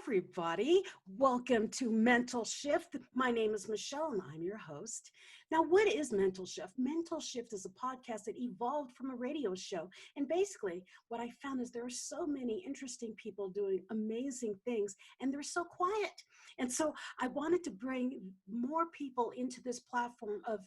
everybody. Welcome to MentalShift. My name is Michelle and I'm your host. Now, what is MentalShift? MentalShift is a podcast that evolved from a radio show. And basically, what I found is there are so many interesting people doing amazing things, and they're so quiet. And so I wanted to bring more people into this platform of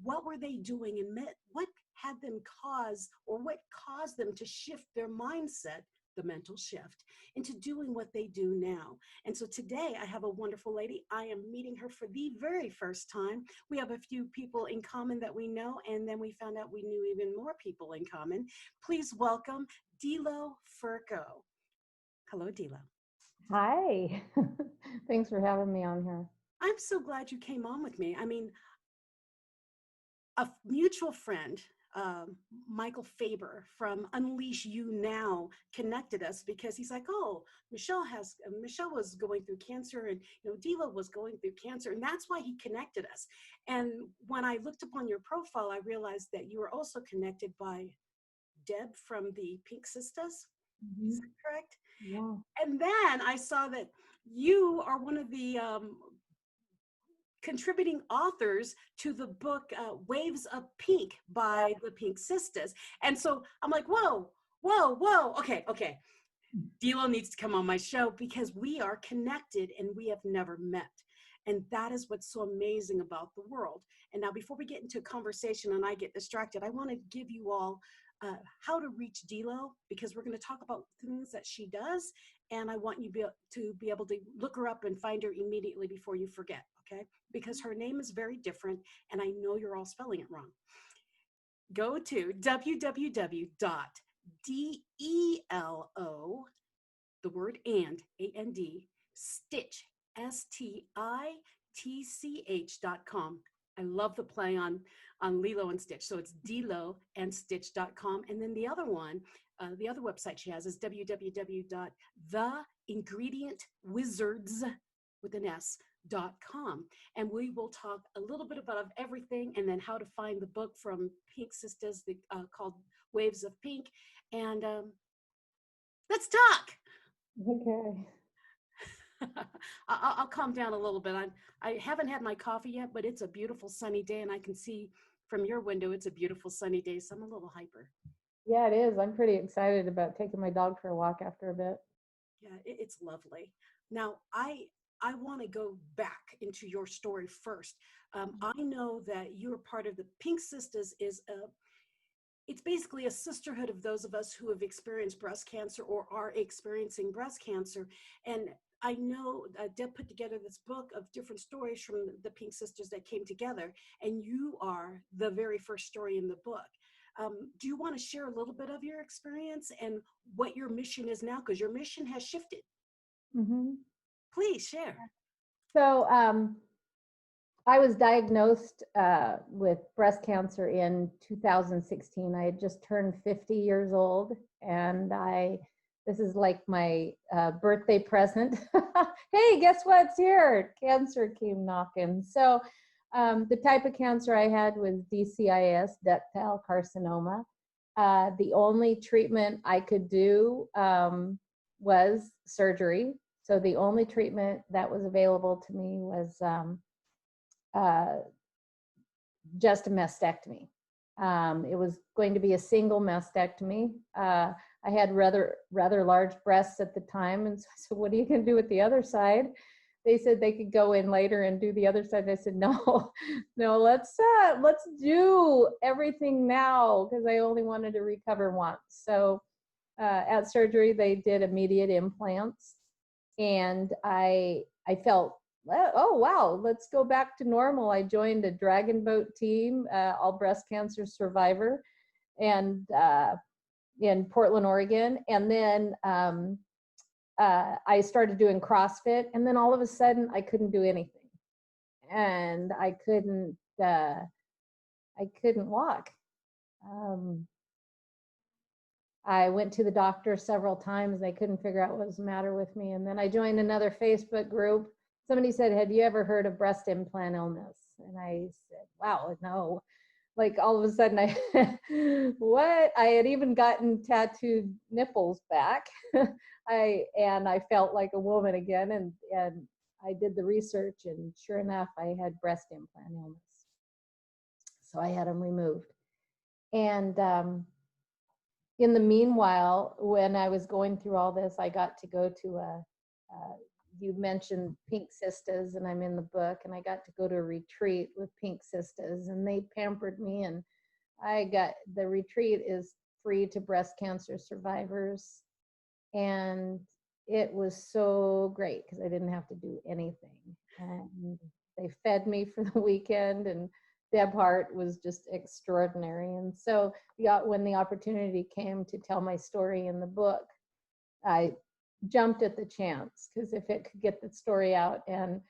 what were they doing and what had them cause, or what caused them to shift their mindset, the mental shift, into doing what they do now. And so today I have a wonderful lady. I am meeting her for the very first time. We have a few people in common that we know, and then we found out we knew even more people in common. Please welcome Delo Fercho. Hello, Delo. Hi. Thanks for having me on here. I'm so glad you came on with me. I mean, a mutual friend, Michael Faber from Unleash You Now, connected us because he's like, oh, Michelle was going through cancer, and Delo was going through cancer, and that's why he connected us. And when I looked upon your profile, I realized that you were also connected by Deb from the Pink Sisters. Mm-hmm. Is that correct? Yeah. And then I saw that you are one of the contributing authors to the book Waves of Pink by the Pink Sisters. And so I'm like, whoa. Okay. Delo needs to come on my show because we are connected and we have never met. And that is what's so amazing about the world. And now before we get into a conversation and I get distracted, I want to give you all how to reach Delo, because we're going to talk about things that she does. And I want you to be able to look her up and find her immediately before you forget, okay? Because her name is very different, and I know you're all spelling it wrong. Go to www.delo, the word and, A-N-D, stitch, STITCH.com. I love the play on Lilo and Stitch. So it's deloandstitch.com. And then the other one, the other website she has is www.theingredientwizards.com. And we will talk a little bit about everything, and then how to find the book from Pink Sisters called Waves of Pink. And let's talk. Okay. I'll calm down a little bit. I haven't had my coffee yet, but it's a beautiful sunny day, and I can see from your window it's a beautiful sunny day, so I'm a little hyper. Yeah, it is. I'm pretty excited about taking my dog for a walk after a bit. Yeah, it's lovely. Now, I want to go back into your story first. I know that you're part of the Pink Sisters. It's basically a sisterhood of those of us who have experienced breast cancer or are experiencing breast cancer. And I know Deb put together this book of different stories from the Pink Sisters that came together, and you are the very first story in the book. Do you want to share a little bit of your experience and what your mission is now? Because your mission has shifted. Mm-hmm. Please share. So I was diagnosed with breast cancer in 2016. I had just turned 50 years old, and this is like my birthday present. Hey, guess what's here? Cancer came knocking. So the type of cancer I had was DCIS, ductal carcinoma. The only treatment I could do was surgery. So the only treatment that was available to me was just a mastectomy. It was going to be a single mastectomy. I had rather large breasts at the time, and so I said, what are you going to do with the other side? They said they could go in later and do the other side. I said, no, let's do everything now, because I only wanted to recover once. So at surgery, they did immediate implants, and I felt, oh, wow, let's go back to normal. I joined a dragon boat team, all breast cancer survivor, and in Portland, Oregon. And then I started doing CrossFit, and then all of a sudden I couldn't do anything, and I couldn't walk. I went to the doctor several times. They couldn't figure out what was the matter with me. And then I joined another Facebook group. Somebody said, have you ever heard of breast implant illness? And I said, wow, no. like all of a sudden what? I had even gotten tattooed nipples back. I felt like a woman again, and I did the research, and sure enough, I had breast implant illness. So I had them removed. And in the meanwhile, when I was going through all this, I got to go to you mentioned Pink Sisters, and I'm in the book, and I got to go to a retreat with Pink Sisters, and they pampered me, and the retreat is free to breast cancer survivors. And it was so great because I didn't have to do anything. And they fed me for the weekend, and Deb Hart was just extraordinary. And so when the opportunity came to tell my story in the book, I jumped at the chance, because if it could get the story out and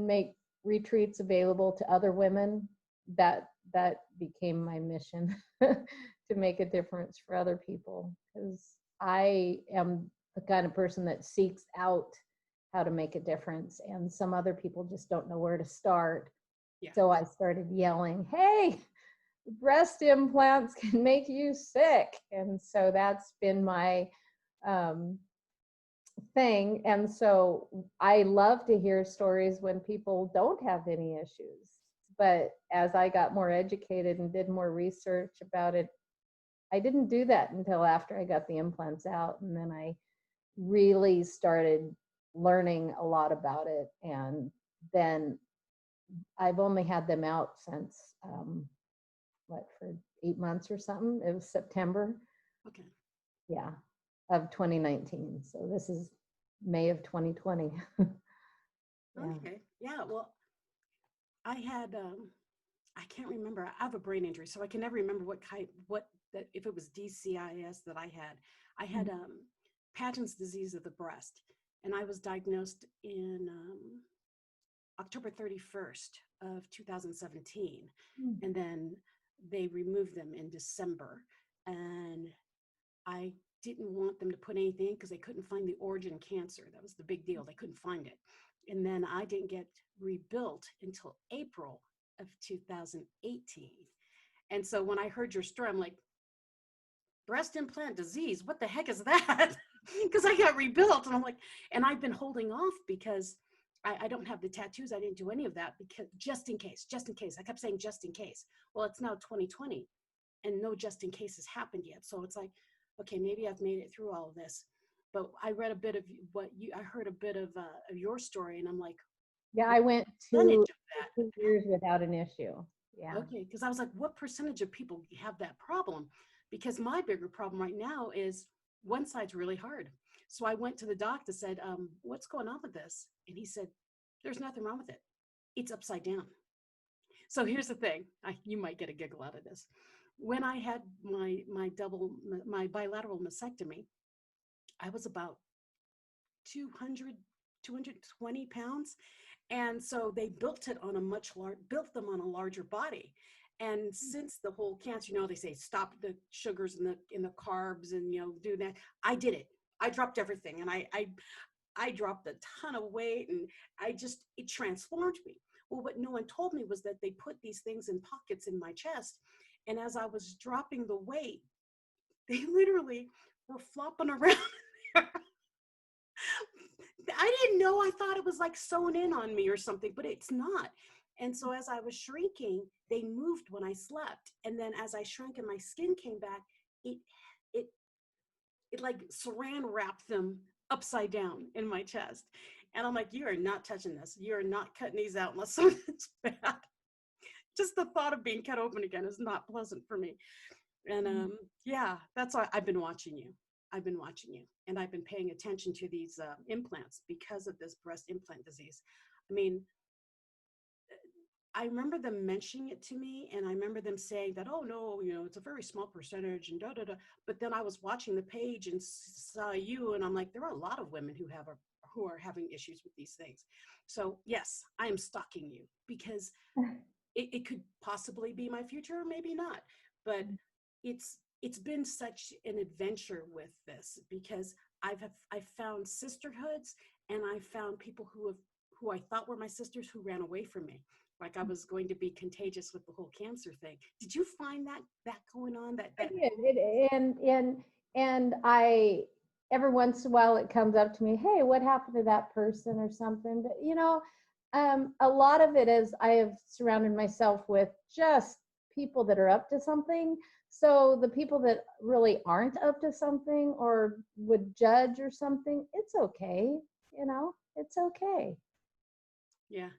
make retreats available to other women, that became my mission to make a difference for other people, because I am the kind of person that seeks out how to make a difference, and some other people just don't know where to start. Yeah. So I started yelling, hey, breast implants can make you sick. And so that's been my thing. And so I love to hear stories when people don't have any issues. But as I got more educated and did more research about it, I didn't do that until after I got the implants out. And then I really started learning a lot about it. And then I've only had them out since, for 8 months or something. It was September. Okay. Yeah, of 2019. So this is May of 2020. Yeah. Okay. Yeah. Well, I had, I can't remember. I have a brain injury, so I can never remember if it was DCIS that I had. I had Paget's disease of the breast, and I was diagnosed in October 31st of 2017. And then they removed them in December. And I didn't want them to put anything because they couldn't find the origin cancer. That was the big deal. They couldn't find it. And then I didn't get rebuilt until April of 2018. And so when I heard your story, I'm like, breast implant disease, what the heck is that? Because I got rebuilt. And I'm like, and I've been holding off because I don't have the tattoos. I didn't do any of that because just in case. I kept saying just in case. Well, it's now 2020 and no just in case has happened yet. So it's like, okay, maybe I've made it through all of this. But I read a bit of I heard a bit of your story, and I'm like, yeah, I went 2 years without an issue. Yeah. Okay, because I was like, what percentage of people have that problem? Because my bigger problem right now is one side's really hard. So I went to the doctor, said, what's going on with this? And he said, there's nothing wrong with it. It's upside down. So here's the thing. You might get a giggle out of this. When I had my bilateral mastectomy, I was about 220 pounds. And so they built them on a larger body. And since the whole cancer, they say stop the sugars in the carbs and, do that. I did it. I dropped everything, and I dropped a ton of weight, and it transformed me. Well, what no one told me was that they put these things in pockets in my chest. And as I was dropping the weight, they literally were flopping around. I didn't know. I thought it was like sewn in on me or something, but it's not. And so as I was shrinking, they moved when I slept. And then as I shrank and my skin came back, it like saran wrapped them upside down in my chest. And I'm like, you are not touching this. You're not cutting these out unless something's bad. Just the thought of being cut open again is not pleasant for me. And yeah, that's why I've been watching you. And I've been paying attention to these implants because of this breast implant disease. I mean, I remember them mentioning it to me, and I remember them saying that, oh no, it's a very small percentage and But then I was watching the page and saw you, and I'm like, there are a lot of women who are having issues with these things. So yes, I am stalking you because it could possibly be my future, or maybe not. But it's been such an adventure with this because I've found sisterhoods, and I found people who I thought were my sisters who ran away from me. like I was going to be contagious with the whole cancer thing. Did you find that going on? I did. And I, every once in a while it comes up to me, hey, what happened to that person or something? But a lot of it is I have surrounded myself with just people that are up to something. So the people that really aren't up to something or would judge or something, it's okay. It's okay. Yeah.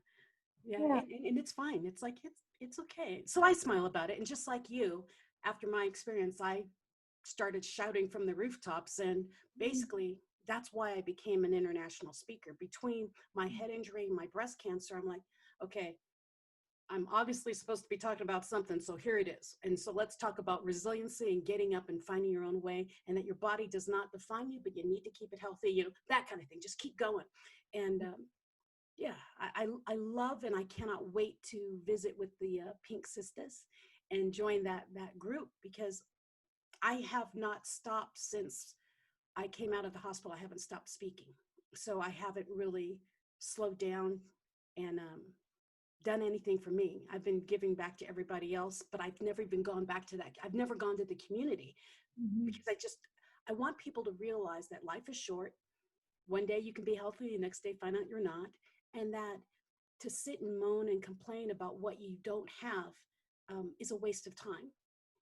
Yeah. Yeah. And it's fine. It's like, it's okay. So I smile about it. And just like you, after my experience, I started shouting from the rooftops. And basically, that's why I became an international speaker. Between my head injury and my breast cancer, I'm like, okay, I'm obviously supposed to be talking about something. So here it is. And so let's talk about resiliency and getting up and finding your own way, and that your body does not define you, but you need to keep it healthy, that kind of thing. Just keep going. And yeah, I love, and I cannot wait to visit with the Pink Sisters and join that group, because I have not stopped since I came out of the hospital. I haven't stopped speaking. So I haven't really slowed down and done anything for me. I've been giving back to everybody else, but I've never even gone back to that. I've never gone to the community, because I want people to realize that life is short. One day you can be healthy, the next day find out you're not. And that to sit and moan and complain about what you don't have is a waste of time.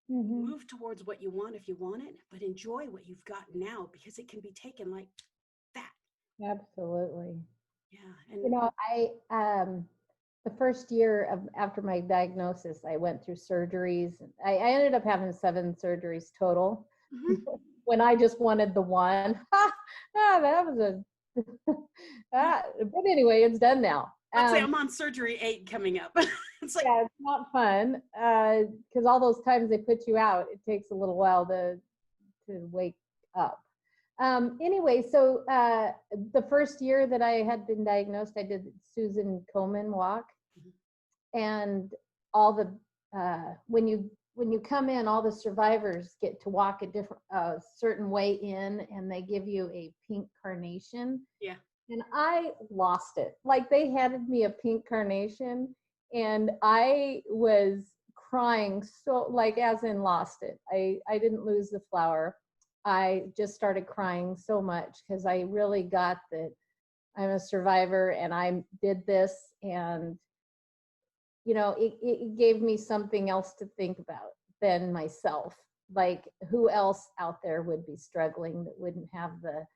Move towards what you want if you want it, but enjoy what you've got now, because it can be taken like that. Absolutely. Yeah. And the first year after my diagnosis, I went through surgeries. I ended up having 7 surgeries total. When I just wanted the one. That was but anyway, it's done now. Let's say I'm on surgery 8 coming up. It's like, yeah, it's not fun, because all those times they put you out, it takes a little while to wake up. Anyway, so the first year that I had been diagnosed, I did Susan Komen walk, and all the when you come in, all the survivors get to walk a different certain way in, and they give you a pink carnation. Yeah. And I lost it. Like, they handed me a pink carnation, and I was crying, so, like, as in lost it. I didn't lose the flower. I just started crying so much, because I really got that I'm a survivor and I did this, and it gave me something else to think about than myself. Like, who else out there would be struggling that wouldn't have the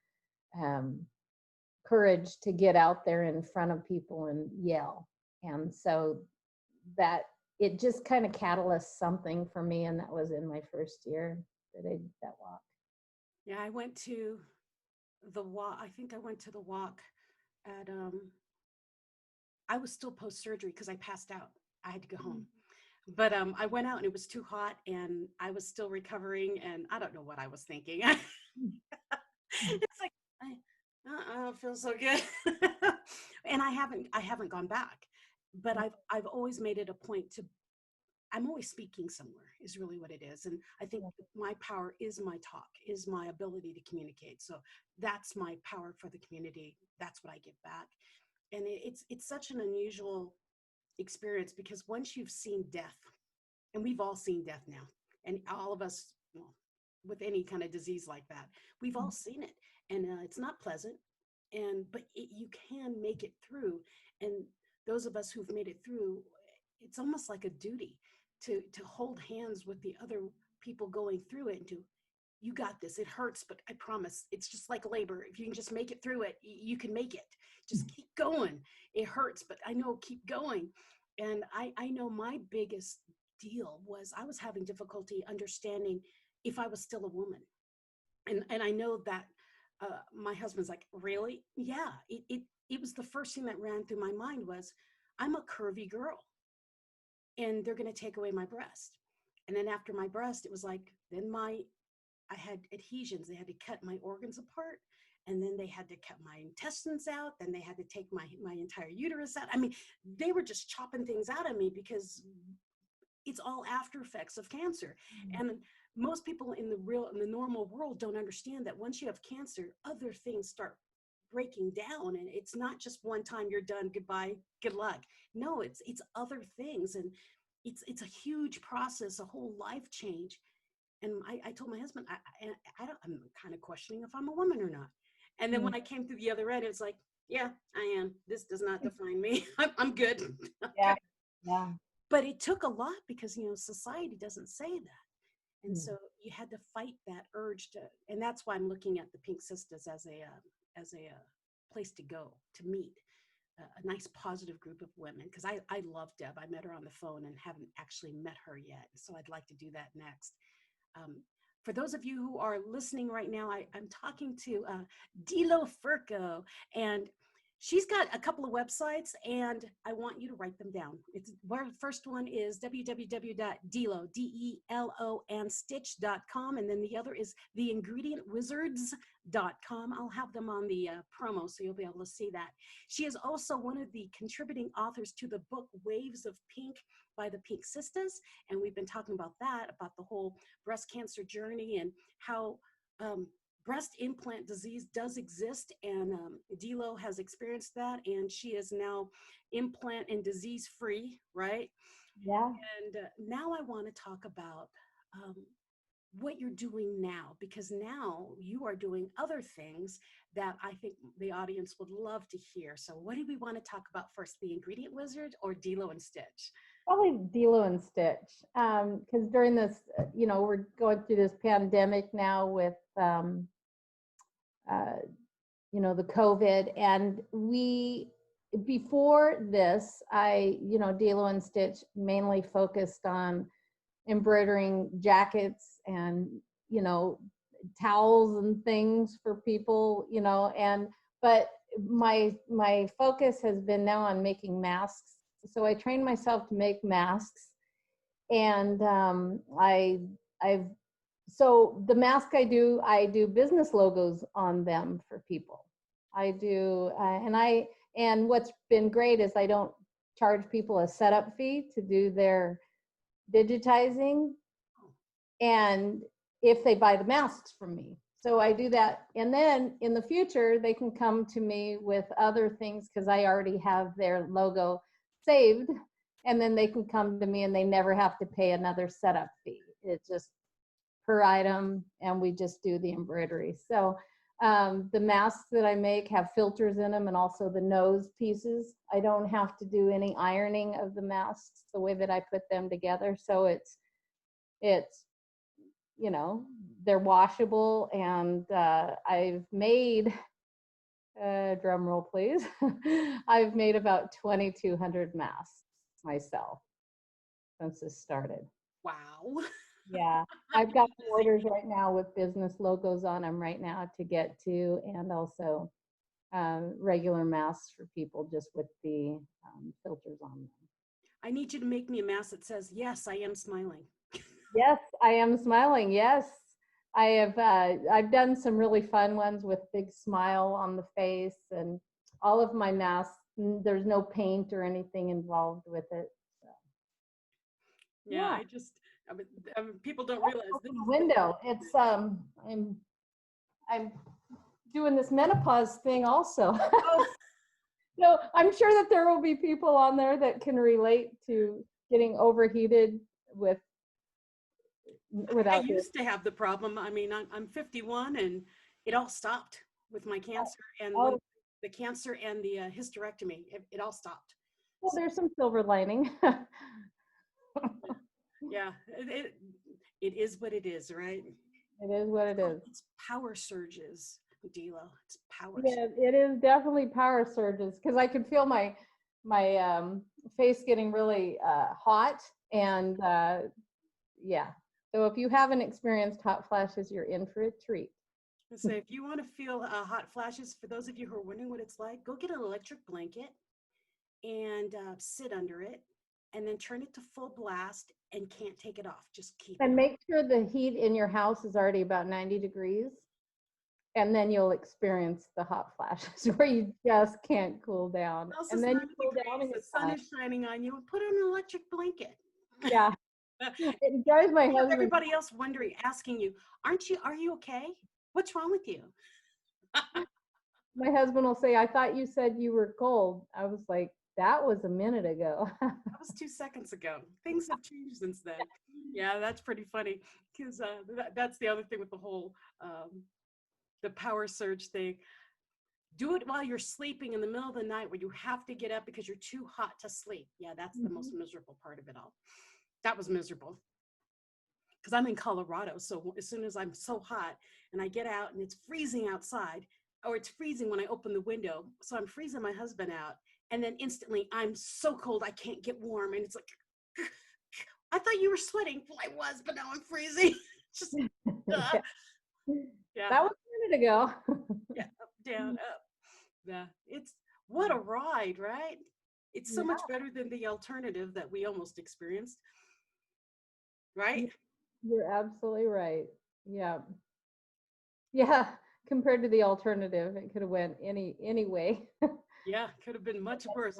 courage to get out there in front of people and yell? And so that it just kind of catalyzed something for me, and that was in my first year that I did that walk. Yeah, I went to the walk. I think I went to the walk at I was still post-surgery because I passed out. I had to go home. But I went out and it was too hot, and I was still recovering, and I don't know what I was thinking. It's like, it feels so good. And I haven't gone back, but I've always made it a point to, I'm always speaking somewhere is really what it is. And I think my power is my talk, is my ability to communicate. So that's my power for the community. That's what I give back. And it's such an unusual experience, because once you've seen death, and we've all seen death now, and all of us, well, with any kind of disease like that, we've all seen it, and it's not pleasant, but you can make it through. And those of us who've made it through, it's almost like a duty to hold hands with the other people going through it, and you got this. It hurts, but I promise, it's just like labor. If you can just make it through it, you can make it. Just keep going. It hurts, but I know, keep going. And I know my biggest deal was I was having difficulty understanding if I was still a woman. And I know that my husband's like, really? Yeah. It was the first thing that ran through my mind was, I'm a curvy girl, and they're going to take away my breast. And then after my breast, it was like, then I had adhesions. They had to cut my organs apart, and then they had to cut my intestines out. Then they had to take my entire uterus out. I mean, they were just chopping things out of me, because it's all after effects of cancer. And most people in the normal world don't understand that once you have cancer, other things start breaking down, and it's not just one time you're done, goodbye, good luck. No, it's other things, and it's a huge process, a whole life change. And I told my husband, I'm kind of questioning if I'm a woman or not. And then when I came through the other end, it's like, yeah, I am. This does not define me. I'm good. Yeah. Yeah. But it took a lot because, society doesn't say that. And so you had to fight that urge to, and that's why I'm looking at the Pink Sisters as a place to go, to meet a nice positive group of women. Because I love Deb. I met her on the phone and haven't actually met her yet. So I'd like to do that next. For those of you who are listening right now, I'm talking to Delo Fercho, and she's got a couple of websites, and I want you to write them down. The first one is www.delo, D-E-L-O, and stitch.com, and then the other is theingredientwizards.com. I'll have them on the promo, so you'll be able to see that. She is also one of the contributing authors to the book Waves of Pink by the Pink Sisters, and we've been talking about that, about the whole breast cancer journey and how breast implant disease does exist, and Delo has experienced that, and she is now implant and disease free, right? Yeah. And now I want to talk about what you're doing now, because now you are doing other things that I think the audience would love to hear. So what do we want to talk about first, the Ingredient Wizard or Delo and Stitch? Probably Delo and Stitch, because during this, we're going through this pandemic now with, the COVID, and before this, Delo and Stitch mainly focused on embroidering jackets and, towels and things for people, but my focus has been now on making masks. So I trained myself to make masks, and so the mask I do business logos on them for people. I do, and what's been great is I don't charge people a setup fee to do their digitizing, and if they buy the masks from me. So I do that, and then in the future they can come to me with other things because I already have their logo saved, and then they can come to me and they never have to pay another setup fee. It's just per item, and we just do the embroidery. So the masks that I make have filters in them, and also the nose pieces. I don't have to do any ironing of the masks the way that I put them together. So it's they're washable, and I've made, drum roll please, I've made about 2,200 masks myself since this started. Wow. Yeah, I've got orders right now with business logos on them right now to get to, and also regular masks for people just with the filters on them. I need you to make me a mask that says, yes, I am smiling. Yes, I am smiling. Yes, I have. I've done some really fun ones with big smile on the face, and all of my masks, there's no paint or anything involved with it. So. Yeah, people don't realize this. Window. It's I'm doing this menopause thing also. Oh. So I'm sure that there will be people on there that can relate to getting overheated without. I used to have the problem. I mean, I'm 51, and it all stopped with my cancer, and the cancer and the hysterectomy. It all stopped. Well, there's some silver lining. Yeah, it is what it is, right? It is what it is. It's power surges, Delo. It's power. Yeah, it is definitely power surges, because I could feel my face getting really hot, and yeah. So if you haven't experienced hot flashes, you're in for a treat. So if you want to feel hot flashes, for those of you who are wondering what it's like, go get an electric blanket and sit under it, and then turn it to full blast and can't take it off. Just keep it. And make sure the heat in your house is already about 90 degrees. And then you'll experience the hot flashes where you just can't cool down. And then you cool down and the sun is shining on you. Put on an electric blanket. Yeah. It drives my husband. Everybody else wondering, asking you, are you okay? What's wrong with you? My husband will say, I thought you said you were cold. I was like, that was a minute ago. That was 2 seconds ago. Things have changed since then. Yeah, that's pretty funny because that's the other thing with the whole the power surge thing. Do it while you're sleeping in the middle of the night where you have to get up because you're too hot to sleep. Yeah, that's the most miserable part of it all. That was miserable because I'm in Colorado. So as soon as I'm so hot and I get out and it's freezing outside, or it's freezing when I open the window. So I'm freezing my husband out. And then instantly I'm so cold I can't get warm. And it's like, I thought you were sweating. Well, I was, but now I'm freezing. Just, Yeah. yeah. That was a minute ago. Yeah, up, down, up. Yeah, it's what a ride, right? It's so much better than the alternative that we almost experienced, right? You're absolutely right. Yeah. Yeah. Compared to the alternative, it could have went any way. Yeah, could have been much worse.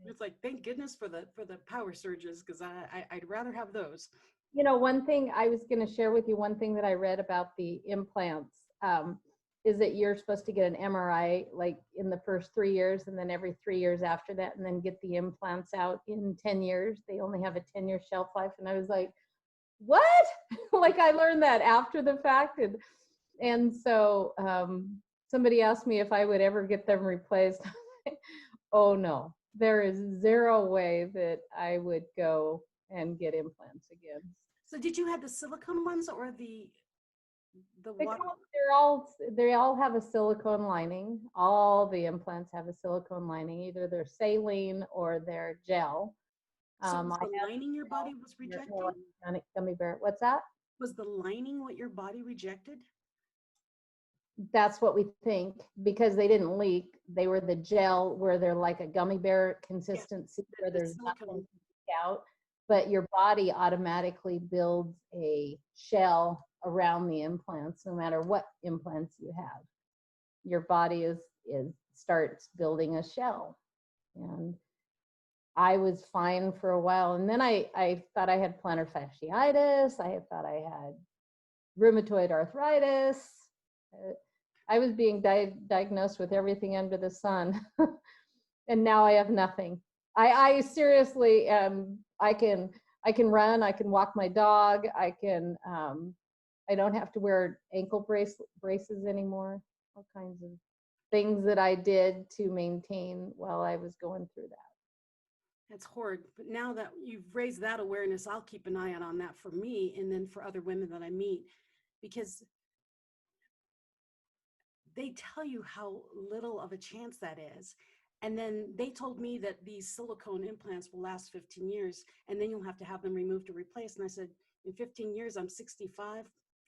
It's like thank goodness for the power surges because I'd rather have those. You know, one thing I was going to share with you, one thing that I read about the implants is that you're supposed to get an MRI like in the first 3 years and then every 3 years after that, and then get the implants out in 10 years. They only have a 10-year shelf life. And I was like, what? Like I learned that after the fact. And so somebody asked me if I would ever get them replaced. Oh no, there is zero way that I would go and get implants again. So did you have the silicone ones or the water? They all have a silicone lining. All the implants have a silicone lining. Either they're saline or they're gel. So was the lining your body was rejecting? Gummy bear. What's that? Was the lining what your body rejected? That's what we think because they didn't leak. They were the gel where they're like a gummy bear consistency where there's nothing to leak out, but your body automatically builds a shell around the implants no matter what implants you have. Your body starts building a shell. And I was fine for a while. And then I thought I had plantar fasciitis. I thought I had rheumatoid arthritis. I was being diagnosed with everything under the sun. And now I have nothing. I seriously, I can run, I can walk my dog, I don't have to wear ankle braces anymore. All kinds of things that I did to maintain while I was going through that. That's horrid. But now that you've raised that awareness, I'll keep an eye out on that for me and then for other women that I meet, because they tell you how little of a chance that is. And then they told me that these silicone implants will last 15 years and then you'll have to have them removed or replaced. And I said, in 15 years, I'm 65.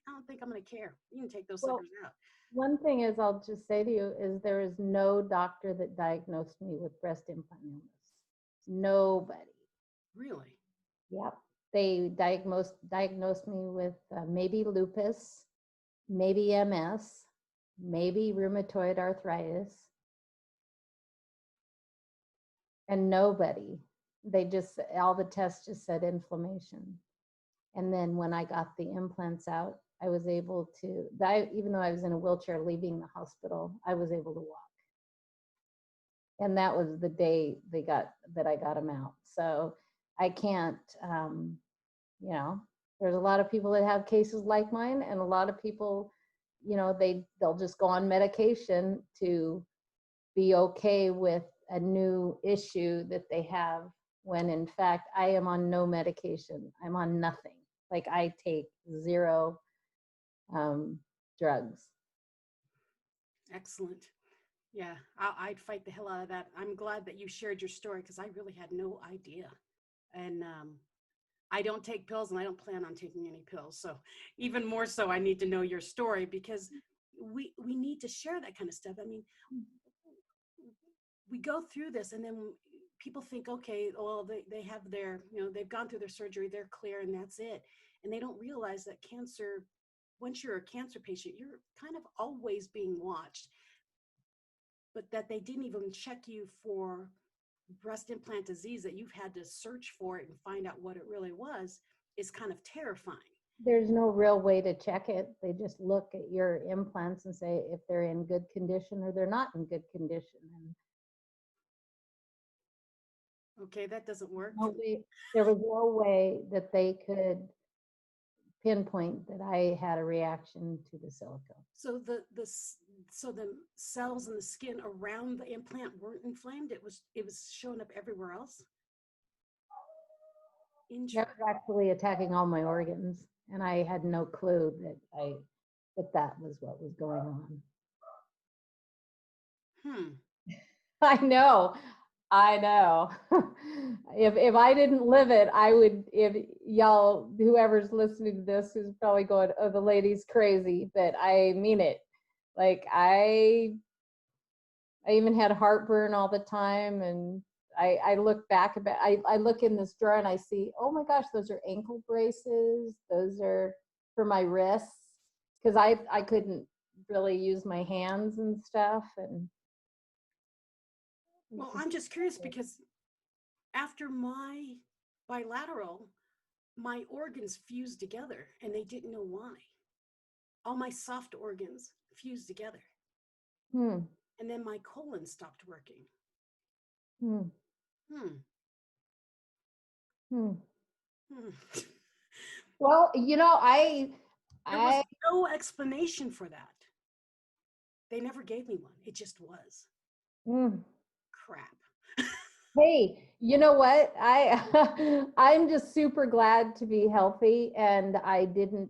I don't think I'm going to care. You can take those suckers out. One thing is, I'll just say to you, is there is no doctor that diagnosed me with breast implant illness. Nobody. Really? Yep. They diagnosed me with maybe lupus, maybe MS, maybe rheumatoid arthritis, and nobody. All the tests just said inflammation. And then when I got the implants out, I was able to, even though I was in a wheelchair leaving the hospital, I was able to walk. And that was the day I got them out. So I can't, there's a lot of people that have cases like mine, and a lot of people, they'll just go on medication to be okay with a new issue that they have, when in fact I am on no medication. I'm on nothing. Like I take 0 drugs. Excellent. Yeah, I'd fight the hell out of that. I'm glad that you shared your story because I really had no idea. And I don't take pills and I don't plan on taking any pills. So even more so, I need to know your story because we need to share that kind of stuff. I mean, we go through this and then people think, okay, well, they have their, they've gone through their surgery, they're clear and that's it. And they don't realize that cancer, once you're a cancer patient, you're kind of always being watched. But that they didn't even check you for breast implant disease, that you've had to search for it and find out what it really was, is kind of terrifying. There's no real way to check it. They just look at your implants and say if they're in good condition or they're not in good condition. And Okay, that doesn't work. there was no way that they could pinpoint that I had a reaction to the silicone. So so the cells in the skin around the implant weren't inflamed. It was showing up everywhere else. That was actually attacking all my organs, and I had no clue that was what was going on. I know. If I didn't live it, I would. If y'all, whoever's listening to this, is probably going, "Oh, the lady's crazy," but I mean it. Like I even had heartburn all the time, and I look back about. I look in this drawer and I see, oh my gosh, those are ankle braces. Those are for my wrists because I couldn't really use my hands and stuff. And well, I'm just curious because after my bilateral, my organs fused together and they didn't know why. All my soft organs fused together. And then my colon stopped working. Well, there was no explanation for that. They never gave me one. It just was. Crap. Hey, you know what? I'm just super glad to be healthy, and I didn't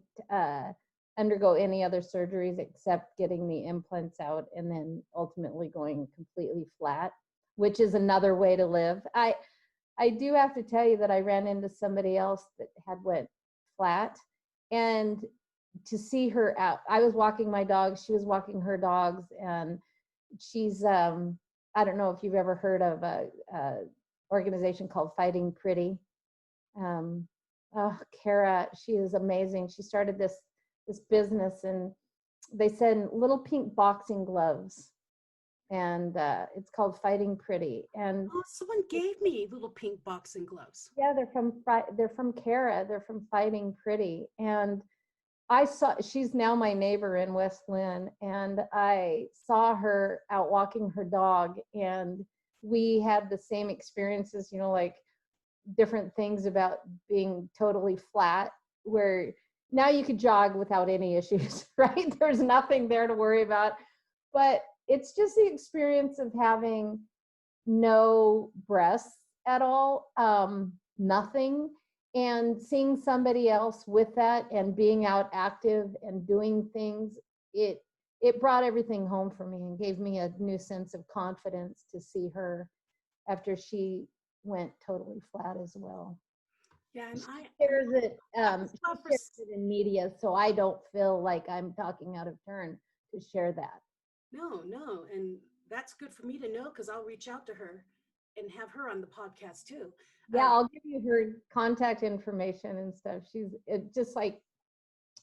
undergo any other surgeries except getting the implants out and then ultimately going completely flat, which is another way to live. I do have to tell you that I ran into somebody else that had went flat, and to see her out, I was walking my dogs, she was walking her dogs, and she's I don't know if you've ever heard of a organization called Fighting Pretty. Kara, she is amazing. She started this business, and they send little pink boxing gloves, and it's called Fighting Pretty. And someone gave me little pink boxing gloves. Yeah, they're from Kara. They're from Fighting Pretty, and she's now my neighbor in West Lynn, and I saw her out walking her dog, and we had the same experiences, like different things about being totally flat, where now you could jog without any issues, right? There's nothing there to worry about, but it's just the experience of having no breasts at all, nothing. And seeing somebody else with that and being out active and doing things, it brought everything home for me and gave me a new sense of confidence to see her after she went totally flat as well. Yeah, and she shares it in media, so I don't feel like I'm talking out of turn to share that. No, and that's good for me to know because I'll reach out to her and have her on the podcast too. Yeah, I'll give you her contact information and stuff. She's just like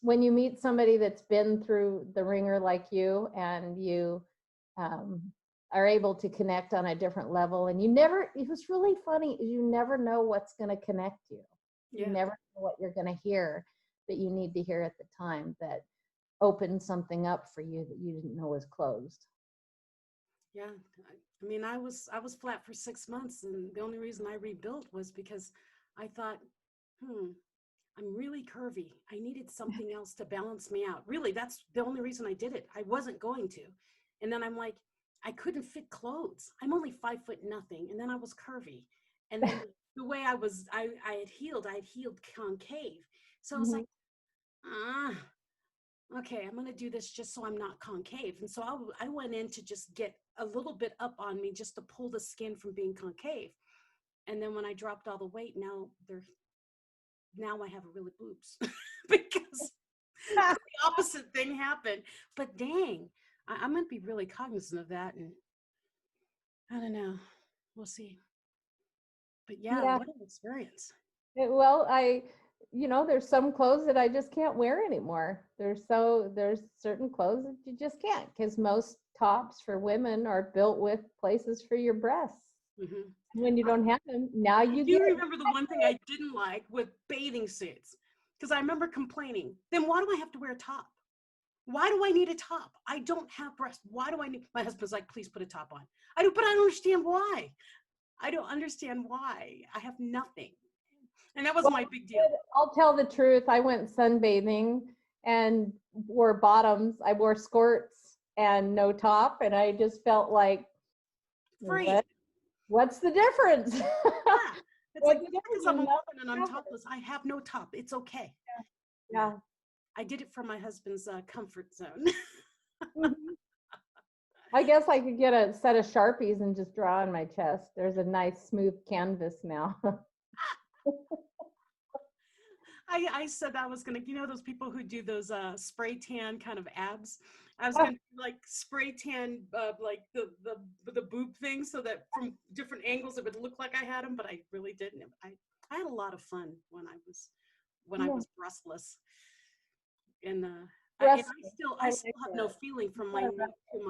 when you meet somebody that's been through the ringer like you, and you are able to connect on a different level, and it was really funny, you never know what's going to connect you. You never know what you're going to hear that you need to hear at the time that opens something up for you that you didn't know was closed. Yeah, I mean, I was flat for 6 months, and the only reason I rebuilt was because I thought, I'm really curvy. I needed something else to balance me out. Really, that's the only reason I did it. I wasn't going to. And then I'm like, I couldn't fit clothes. I'm only 5 foot nothing. And then I was curvy. And then the way I had healed concave. So I was like, okay, I'm going to do this just so I'm not concave. And so I went in to just get a little bit up on me just to pull the skin from being concave. And then when I dropped all the weight, now I have a really boobs because the opposite thing happened. But dang, I'm going to be really cognizant of that. And I don't know, we'll see. But yeah. What an experience. Well, there's some clothes that I just can't wear anymore. There's certain clothes that you just can't, because most tops for women are built with places for your breasts. When you don't have them, now you do remember the one thing I didn't like with bathing suits. because I remember complaining. Then why do I have to wear a top? Why do I need a top? I don't have breasts. Why do I need? My husband's like, please put a top on. I do, but I don't understand why. I don't understand why. I have nothing. And that was Well, my big deal. I'll tell the truth. I went sunbathing and wore bottoms. I wore skirts and no top, and I just felt like, Free. what's the difference? Yeah. It's What's like, the because I'm a difference? woman and I'm topless, I have no top. It's okay. Yeah. I did it for my husband's comfort zone. I guess I could get a set of Sharpies and just draw on my chest. There's a nice smooth canvas now. I said I was gonna, those people who do those spray tan kind of abs. I was gonna like spray tan like the boob thing, so that from different angles it would look like I had them, but I really didn't. I had a lot of fun when I was breastless, and I still have no feeling from my neck to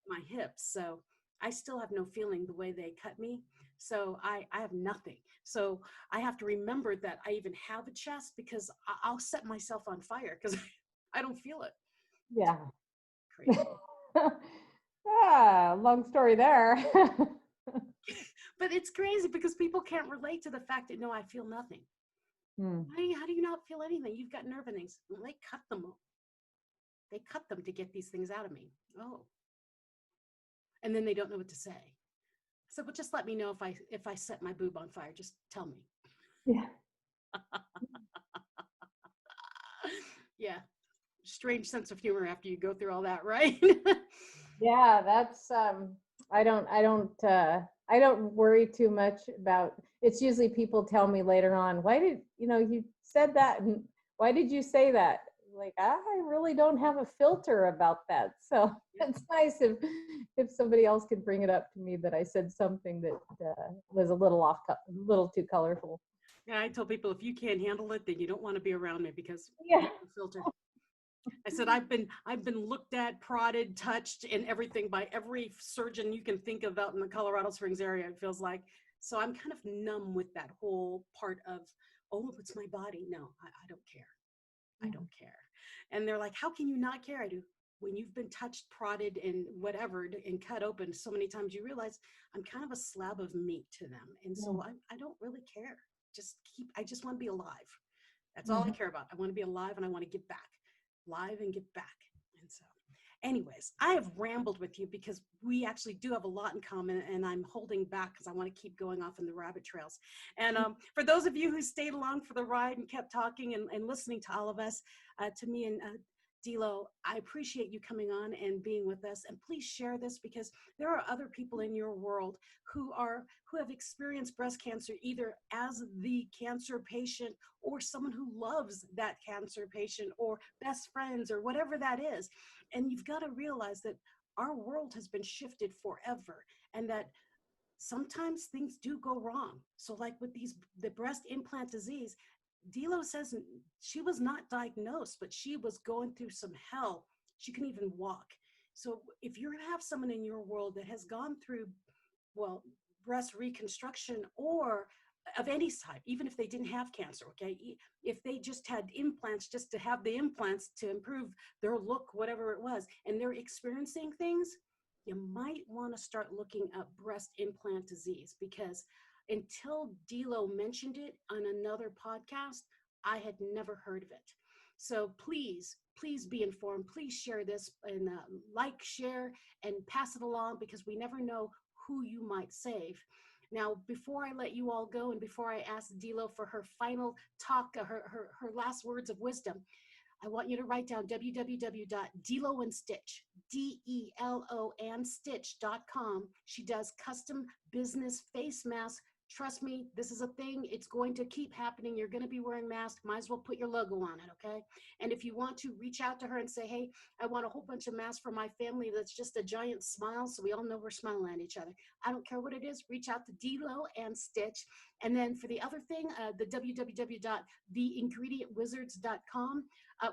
my hips, so I still have no feeling the way they cut me. So I have nothing. So I have to remember that I even have a chest, because I'll set myself on fire because I don't feel it. Yeah. Crazy. Long story there. But it's crazy because people can't relate to the fact that, no, I feel nothing. How do you not feel anything? You've got nerve endings. Well, they cut them. They cut them to get these things out of me. Oh. And then they don't know what to say. So, but just let me know if I set my boob on fire. Just tell me. Yeah. Yeah. Strange sense of humor after you go through all that, right? Yeah, that's I don't worry too much about. It's usually people tell me later on, why did you said that, and why did you say that? Like, I really don't have a filter about that. So it's nice if somebody else could bring it up to me that I said something that was a little too colorful. Yeah, I tell people, if you can't handle it, then you don't want to be around me, because Yeah. I have a filter. I said, I've been looked at, prodded, touched, and everything by every surgeon you can think of out in the Colorado Springs area, it feels like. So I'm kind of numb with that whole part of, oh, it's my body. No, I don't care. I don't care. And they're like, how can you not care? I do. When you've been touched, prodded, and whatever, and cut open so many times, you realize I'm kind of a slab of meat to them. And so I don't really care. I just want to be alive. That's all I care about. I want to be alive, and I want to give back. Live and give back. And so anyways, I have rambled with you because we actually do have a lot in common, and I'm holding back because I want to keep going off in the rabbit trails. And for those of you who stayed along for the ride and kept talking and listening to all of us, to me and Dlo, I appreciate you coming on and being with us. And please share this, because there are other people in your world who have experienced breast cancer, either as the cancer patient or someone who loves that cancer patient, or best friends, or whatever that is. And you've got to realize that our world has been shifted forever, and that sometimes things do go wrong. So like with the breast implant disease, Delo says she was not diagnosed, but she was going through some hell. She couldn't even walk. So if you have someone in your world that has gone through, well, breast reconstruction or of any type, even if they didn't have cancer, okay, if they just had implants, just to have the implants to improve their look, whatever it was, and they're experiencing things, you might want to start looking at breast implant disease, because until Delo mentioned it on another podcast, I had never heard of it. So please be informed. Please share this, and like, share, and pass it along, because we never know who you might save. Now, before I let you all go, and before I ask Delo for her final talk, her last words of wisdom, I want you to write down www.Delo and Stitch, DELO and Stitch.com. She does custom business face masks. Trust me, this is a thing. It's going to keep happening. You're going to be wearing masks. Might as well put your logo on it, okay? And if you want to, reach out to her and say, hey, I want a whole bunch of masks for my family that's just a giant smile, so we all know we're smiling at each other. I don't care what it is. Reach out to Delo and Stitch. And then for the other thing, the www.theingredientwizards.com.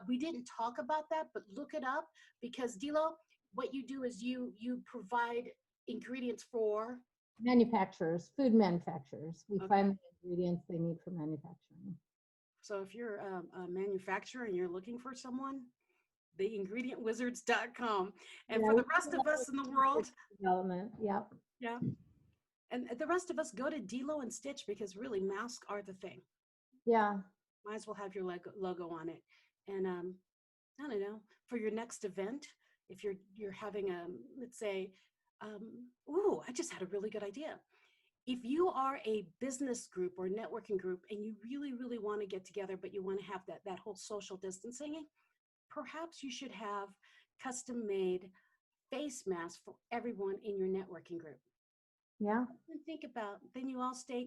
We didn't talk about that, but look it up, because Delo, what you do is you provide ingredients for Manufacturers, food manufacturers. We find the ingredients they need for manufacturing. So if you're a manufacturer and you're looking for someone, theingredientwizards.com. And Yeah, for the rest of us in the world, development. Yep. yeah. And the rest of us, go to Delo and Stitch, because really masks are the thing. Yeah. Might as well have your logo on it. And I don't know, for your next event, if you're having let's say, ooh, I just had a really good idea. If you are a business group or networking group and you really, really want to get together, but you want to have that whole social distancing, perhaps you should have custom made face masks for everyone in your networking group. Yeah. And think about, then you all stay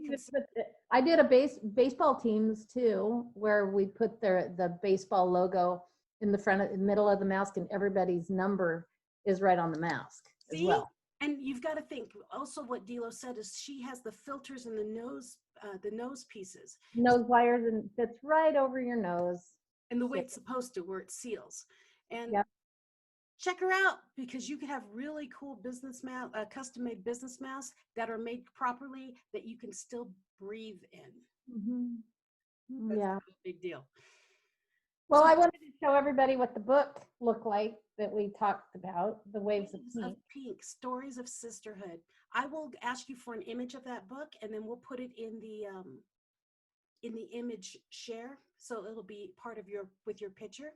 I did a baseball teams too, where we put the baseball logo in the middle of the mask, and everybody's number is right on the mask as well. And you've got to think also what Delo said is she has the filters in the nose pieces. Nose wires, and fits right over your nose. And the way it's supposed to, where it seals. And yep. Check her out, because you can have really cool custom made business masks that are made properly that you can still breathe in. Mm-hmm. That's yeah. a big deal. Well, I wanted to show everybody what the book looked like that we talked about, The Waves of Pink. Stories of Sisterhood. I will ask you for an image of that book, and then we'll put it in the image share, so it'll be part of with your picture.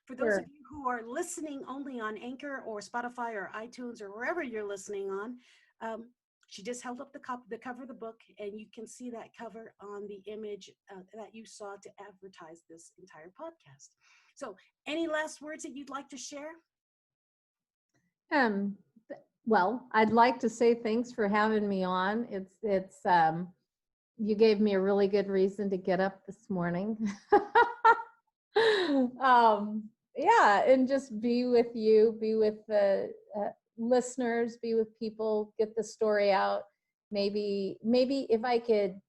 For those of you who are listening only on Anchor or Spotify or iTunes or wherever you're listening on, she just held up the cover of the book, and you can see that cover on the image that you saw to advertise this entire podcast. So any last words that you'd like to share? Well, I'd like to say thanks for having me on. It's you gave me a really good reason to get up this morning. Yeah, and just be with you, be with the listeners, be with people, get the story out. Maybe if I could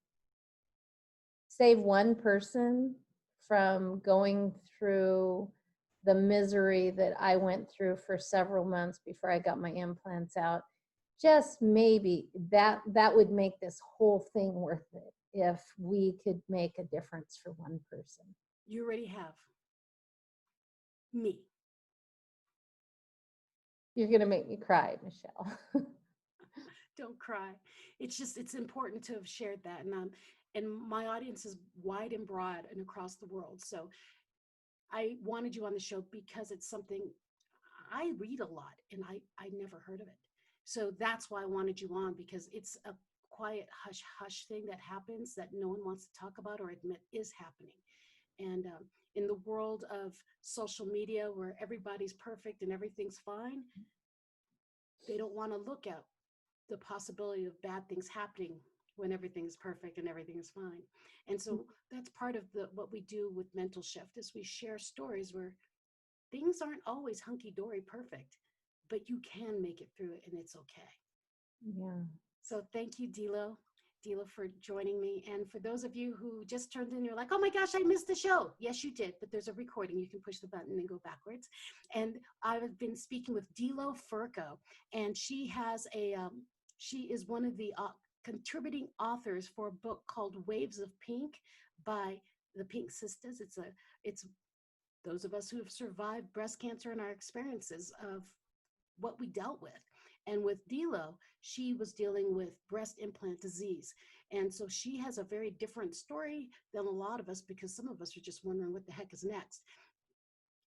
save one person from going through the misery that I went through for several months before I got my implants out, just maybe that would make this whole thing worth it, if we could make a difference for one person. You already have me. You're going to make me cry, Michelle. Don't cry. It's important to have shared that. And my audience is wide and broad and across the world. So I wanted you on the show because it's something I read a lot, and I never heard of it. So that's why I wanted you on, because it's a quiet hush hush thing that happens that no one wants to talk about or admit is happening. And in the world of social media, where everybody's perfect and everything's fine, they don't want to look at the possibility of bad things happening when everything's perfect and everything is fine. And so that's part of what we do with MentalShift, is we share stories where things aren't always hunky-dory perfect, but you can make it through it, and it's okay. Yeah. So thank you, Delo, for joining me. And for those of you who just turned in, you're like, oh my gosh, I missed the show. Yes, you did, but there's a recording. You can push the button and go backwards. And I've been speaking with Delo Fercho, and she is one of the contributing authors for a book called Waves of Pink by the Pink Sisters. It's those of us who have survived breast cancer and our experiences of what we dealt with. And with Delo, she was dealing with breast implant disease. And so she has a very different story than a lot of us, because some of us are just wondering what the heck is next.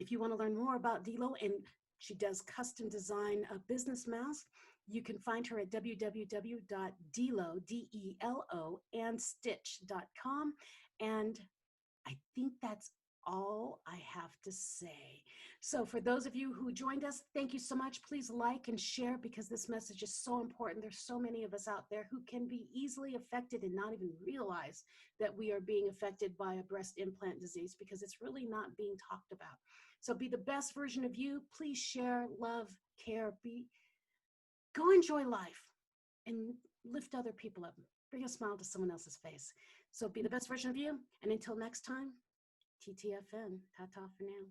If you want to learn more about Delo, and she does custom design business masks, you can find her at www.delo, D-E-L-O, and stitch.com. And I think that's all I have to say. So for those of you who joined us, thank you so much. Please like and share, because this message is so important. There's so many of us out there who can be easily affected and not even realize that we are being affected by a breast implant disease, because it's really not being talked about. So be the best version of you. Please share, love, care, go enjoy life and lift other people up. Bring a smile to someone else's face. So be the best version of you. And until next time, TTFN. Ta-ta for now.